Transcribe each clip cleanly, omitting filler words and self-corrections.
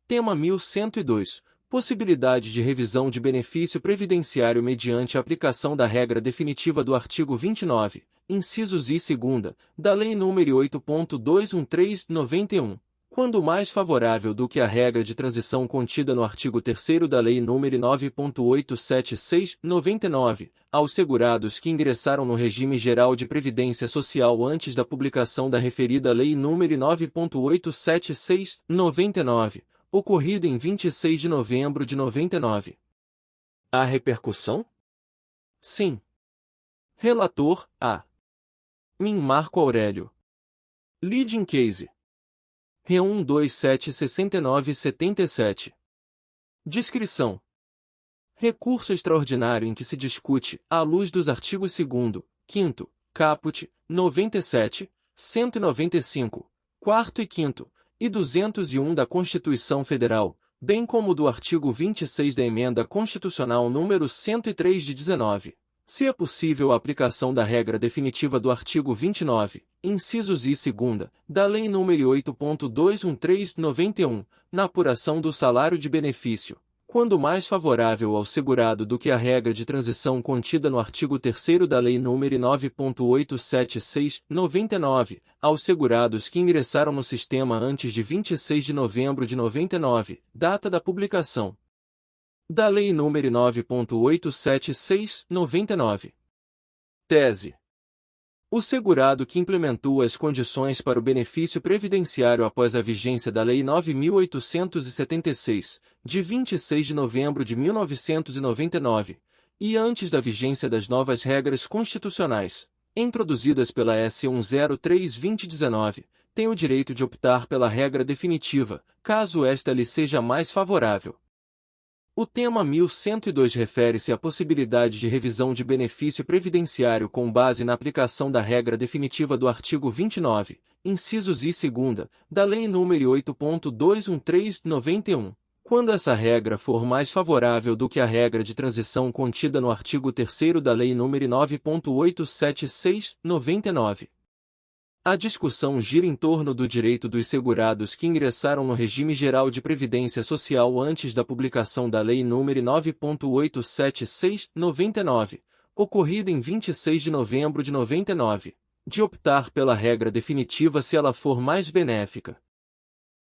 Tema 1102. Possibilidade de revisão de benefício previdenciário mediante a aplicação da regra definitiva do artigo 29, incisos I e 2, da Lei nº 8.213/91, quando mais favorável do que a regra de transição contida no artigo 3º da Lei nº 9.876/99, aos segurados que ingressaram no regime geral de previdência social antes da publicação da referida Lei nº 9.876/99, ocorrida em 26 de novembro de 99. Há repercussão? Sim. Relator, A. Min Marco Aurélio. Leading Case. Re1276977. Descrição. Recurso extraordinário em que se discute, à luz dos artigos 2º, 5º, caput, 97, 195, 4º e 5º, e 201 da Constituição Federal, bem como do artigo 26 da Emenda Constitucional número 103 de 19, se é possível a aplicação da regra definitiva do artigo 29, incisos I e 2, da Lei nº 8.213/91, na apuração do salário de benefício, quando mais favorável ao segurado do que a regra de transição contida no artigo 3º da Lei nº 9.876/99, aos segurados que ingressaram no sistema antes de 26 de novembro de 99, data da publicação da Lei nº 9.876/99. Tese. O segurado que implementou as condições para o benefício previdenciário após a vigência da Lei 9.876, de 26 de novembro de 1999, e antes da vigência das novas regras constitucionais, introduzidas pela S. 103/2019, tem o direito de optar pela regra definitiva, caso esta lhe seja mais favorável. O tema 1102 refere-se à possibilidade de revisão de benefício previdenciário com base na aplicação da regra definitiva do artigo 29, incisos I e 2, da Lei nº 8.213/91, quando essa regra for mais favorável do que a regra de transição contida no artigo 3º da Lei nº 9.876/99. A discussão gira em torno do direito dos segurados que ingressaram no regime geral de previdência social antes da publicação da Lei nº 9.876/99, ocorrida em 26 de novembro de 99, de optar pela regra definitiva se ela for mais benéfica.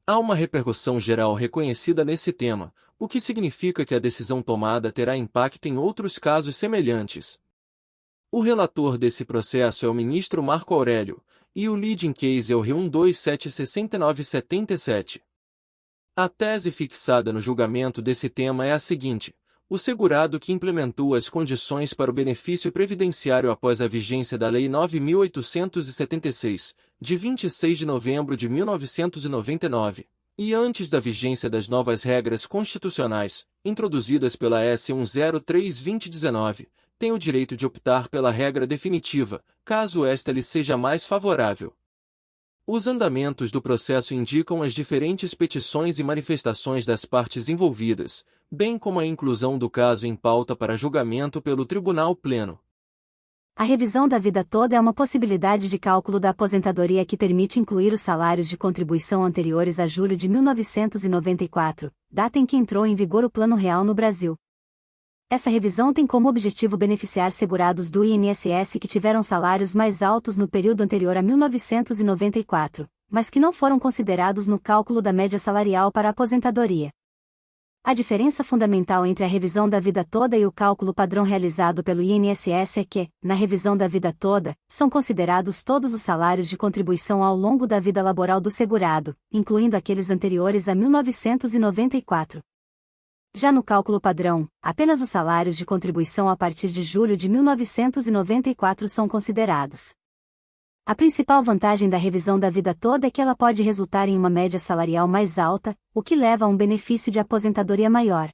Há uma repercussão geral reconhecida nesse tema, o que significa que a decisão tomada terá impacto em outros casos semelhantes. O relator desse processo é o ministro Marco Aurélio, e o leading case é o Re1276977. A tese fixada no julgamento desse tema é a seguinte: o segurado que implementou as condições para o benefício previdenciário após a vigência da Lei 9.876, de 26 de novembro de 1999, e antes da vigência das novas regras constitucionais, introduzidas pela S. 103/2019, tem o direito de optar pela regra definitiva, caso esta lhe seja mais favorável. Os andamentos do processo indicam as diferentes petições e manifestações das partes envolvidas, bem como a inclusão do caso em pauta para julgamento pelo Tribunal Pleno. A revisão da vida toda é uma possibilidade de cálculo da aposentadoria que permite incluir os salários de contribuição anteriores a julho de 1994, data em que entrou em vigor o Plano Real no Brasil. Essa revisão tem como objetivo beneficiar segurados do INSS que tiveram salários mais altos no período anterior a 1994, mas que não foram considerados no cálculo da média salarial para a aposentadoria. A diferença fundamental entre a revisão da vida toda e o cálculo padrão realizado pelo INSS é que, na revisão da vida toda, são considerados todos os salários de contribuição ao longo da vida laboral do segurado, incluindo aqueles anteriores a 1994. Já no cálculo padrão, apenas os salários de contribuição a partir de julho de 1994 são considerados. A principal vantagem da revisão da vida toda é que ela pode resultar em uma média salarial mais alta, o que leva a um benefício de aposentadoria maior.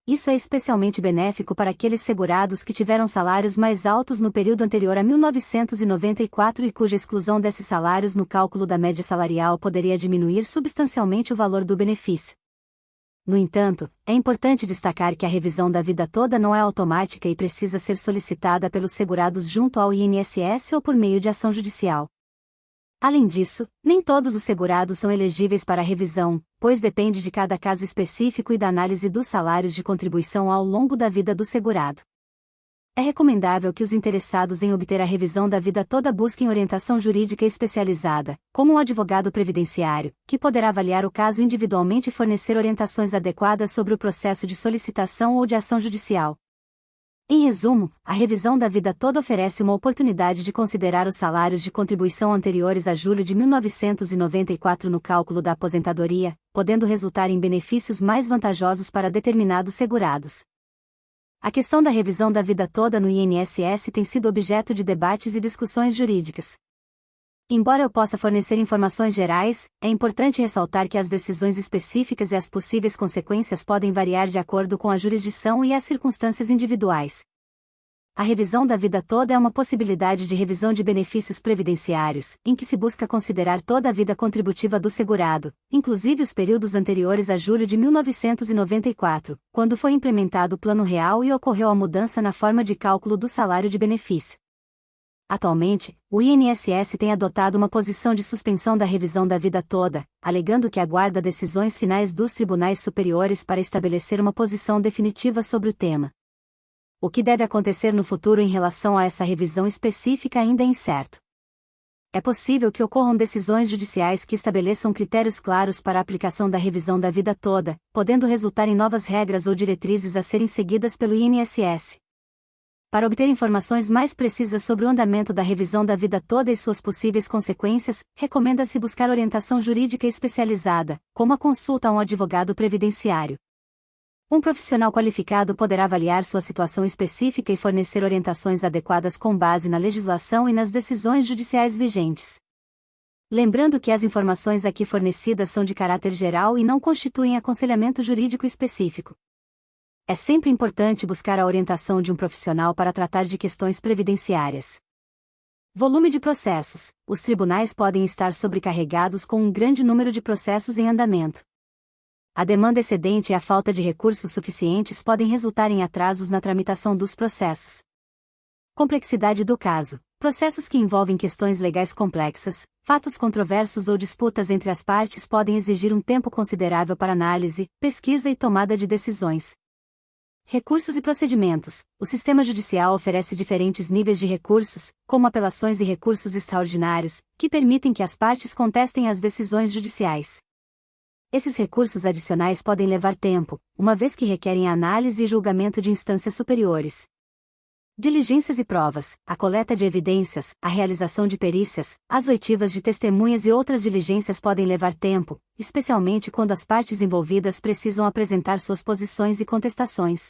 Isso é especialmente benéfico para aqueles segurados que tiveram salários mais altos no período anterior a 1994 e cuja exclusão desses salários no cálculo da média salarial poderia diminuir substancialmente o valor do benefício. No entanto, é importante destacar que a revisão da vida toda não é automática e precisa ser solicitada pelos segurados junto ao INSS ou por meio de ação judicial. Além disso, nem todos os segurados são elegíveis para a revisão, pois depende de cada caso específico e da análise dos salários de contribuição ao longo da vida do segurado. É recomendável que os interessados em obter a revisão da vida toda busquem orientação jurídica especializada, como um advogado previdenciário, que poderá avaliar o caso individualmente e fornecer orientações adequadas sobre o processo de solicitação ou de ação judicial. Em resumo, a revisão da vida toda oferece uma oportunidade de considerar os salários de contribuição anteriores a julho de 1994 no cálculo da aposentadoria, podendo resultar em benefícios mais vantajosos para determinados segurados. A questão da revisão da vida toda no INSS tem sido objeto de debates e discussões jurídicas. Embora eu possa fornecer informações gerais, é importante ressaltar que as decisões específicas e as possíveis consequências podem variar de acordo com a jurisdição e as circunstâncias individuais. A revisão da vida toda é uma possibilidade de revisão de benefícios previdenciários, em que se busca considerar toda a vida contributiva do segurado, inclusive os períodos anteriores a julho de 1994, quando foi implementado o Plano Real e ocorreu a mudança na forma de cálculo do salário de benefício. Atualmente, o INSS tem adotado uma posição de suspensão da revisão da vida toda, alegando que aguarda decisões finais dos tribunais superiores para estabelecer uma posição definitiva sobre o tema. O que deve acontecer no futuro em relação a essa revisão específica ainda é incerto. É possível que ocorram decisões judiciais que estabeleçam critérios claros para a aplicação da revisão da vida toda, podendo resultar em novas regras ou diretrizes a serem seguidas pelo INSS. Para obter informações mais precisas sobre o andamento da revisão da vida toda e suas possíveis consequências, recomenda-se buscar orientação jurídica especializada, como a consulta a um advogado previdenciário. Um profissional qualificado poderá avaliar sua situação específica e fornecer orientações adequadas com base na legislação e nas decisões judiciais vigentes. Lembrando que as informações aqui fornecidas são de caráter geral e não constituem aconselhamento jurídico específico. É sempre importante buscar a orientação de um profissional para tratar de questões previdenciárias. Volume de processos. Os tribunais podem estar sobrecarregados com um grande número de processos em andamento. A demanda excedente e a falta de recursos suficientes podem resultar em atrasos na tramitação dos processos. Complexidade do caso. Processos que envolvem questões legais complexas, fatos controversos ou disputas entre as partes podem exigir um tempo considerável para análise, pesquisa e tomada de decisões. Recursos e procedimentos. O sistema judicial oferece diferentes níveis de recursos, como apelações e recursos extraordinários, que permitem que as partes contestem as decisões judiciais. Esses recursos adicionais podem levar tempo, uma vez que requerem análise e julgamento de instâncias superiores. Diligências e provas, a coleta de evidências, a realização de perícias, as oitivas de testemunhas e outras diligências podem levar tempo, especialmente quando as partes envolvidas precisam apresentar suas posições e contestações.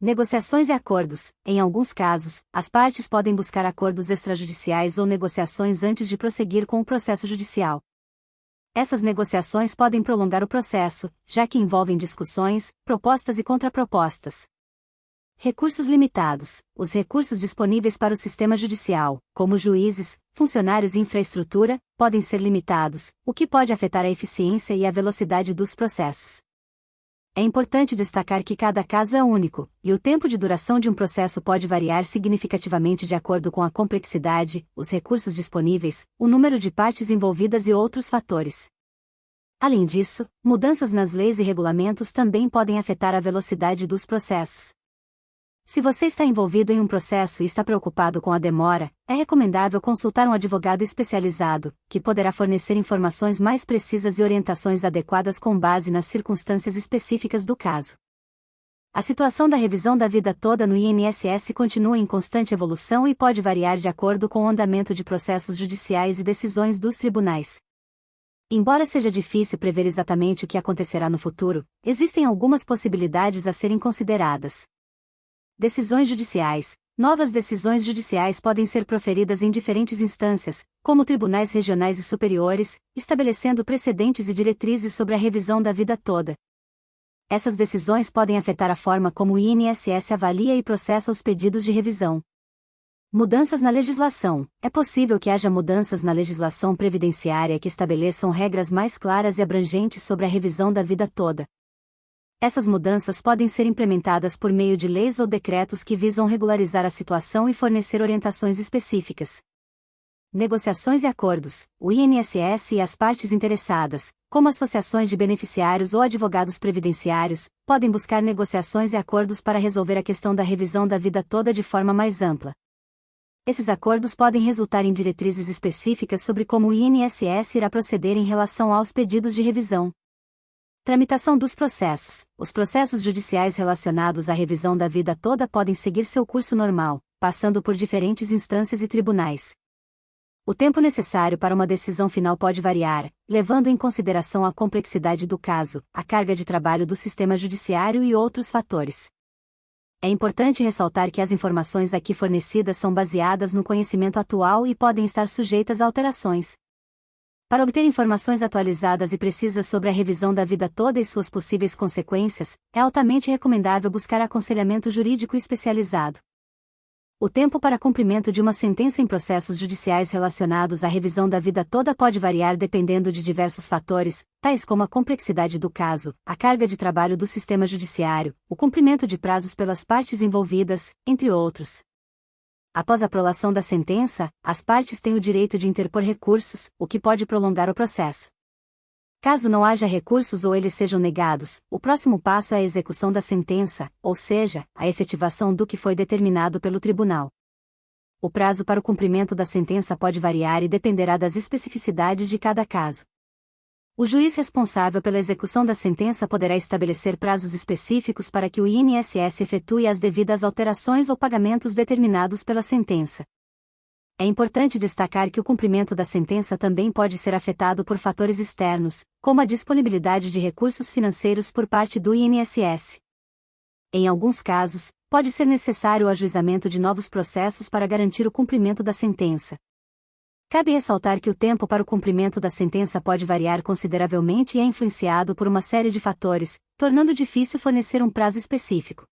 Negociações e acordos. Em alguns casos, as partes podem buscar acordos extrajudiciais ou negociações antes de prosseguir com o processo judicial. Essas negociações podem prolongar o processo, já que envolvem discussões, propostas e contrapropostas. Recursos limitados. Os recursos disponíveis para o sistema judicial, como juízes, funcionários e infraestrutura, podem ser limitados, o que pode afetar a eficiência e a velocidade dos processos. É importante destacar que cada caso é único, e o tempo de duração de um processo pode variar significativamente de acordo com a complexidade, os recursos disponíveis, o número de partes envolvidas e outros fatores. Além disso, mudanças nas leis e regulamentos também podem afetar a velocidade dos processos. Se você está envolvido em um processo e está preocupado com a demora, é recomendável consultar um advogado especializado, que poderá fornecer informações mais precisas e orientações adequadas com base nas circunstâncias específicas do caso. A situação da revisão da vida toda no INSS continua em constante evolução e pode variar de acordo com o andamento de processos judiciais e decisões dos tribunais. Embora seja difícil prever exatamente o que acontecerá no futuro, existem algumas possibilidades a serem consideradas. Decisões judiciais. Novas decisões judiciais podem ser proferidas em diferentes instâncias, como tribunais regionais e superiores, estabelecendo precedentes e diretrizes sobre a revisão da vida toda. Essas decisões podem afetar a forma como o INSS avalia e processa os pedidos de revisão. Mudanças na legislação. É possível que haja mudanças na legislação previdenciária que estabeleçam regras mais claras e abrangentes sobre a revisão da vida toda. Essas mudanças podem ser implementadas por meio de leis ou decretos que visam regularizar a situação e fornecer orientações específicas. negociações e acordos. O INSS e as partes interessadas, como associações de beneficiários ou advogados previdenciários, podem buscar negociações e acordos para resolver a questão da revisão da vida toda de forma mais ampla. Esses acordos podem resultar em diretrizes específicas sobre como o INSS irá proceder em relação aos pedidos de revisão. Tramitação dos processos. Os processos judiciais relacionados à revisão da vida toda podem seguir seu curso normal, passando por diferentes instâncias e tribunais. O tempo necessário para uma decisão final pode variar, levando em consideração a complexidade do caso, a carga de trabalho do sistema judiciário e outros fatores. É importante ressaltar que as informações aqui fornecidas são baseadas no conhecimento atual e podem estar sujeitas a alterações. Para obter informações atualizadas e precisas sobre a revisão da vida toda e suas possíveis consequências, é altamente recomendável buscar aconselhamento jurídico especializado. O tempo para cumprimento de uma sentença em processos judiciais relacionados à revisão da vida toda pode variar dependendo de diversos fatores, tais como a complexidade do caso, a carga de trabalho do sistema judiciário, o cumprimento de prazos pelas partes envolvidas, entre outros. Após a prolação da sentença, as partes têm o direito de interpor recursos, o que pode prolongar o processo. Caso não haja recursos ou eles sejam negados, o próximo passo é a execução da sentença, ou seja, a efetivação do que foi determinado pelo tribunal. O prazo para o cumprimento da sentença pode variar e dependerá das especificidades de cada caso. O juiz responsável pela execução da sentença poderá estabelecer prazos específicos para que o INSS efetue as devidas alterações ou pagamentos determinados pela sentença. É importante destacar que o cumprimento da sentença também pode ser afetado por fatores externos, como a disponibilidade de recursos financeiros por parte do INSS. Em alguns casos, pode ser necessário o ajuizamento de novos processos para garantir o cumprimento da sentença. Cabe ressaltar que o tempo para o cumprimento da sentença pode variar consideravelmente e é influenciado por uma série de fatores, tornando difícil fornecer um prazo específico.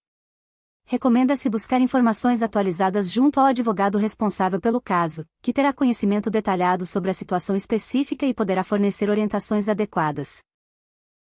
Recomenda-se buscar informações atualizadas junto ao advogado responsável pelo caso, que terá conhecimento detalhado sobre a situação específica e poderá fornecer orientações adequadas.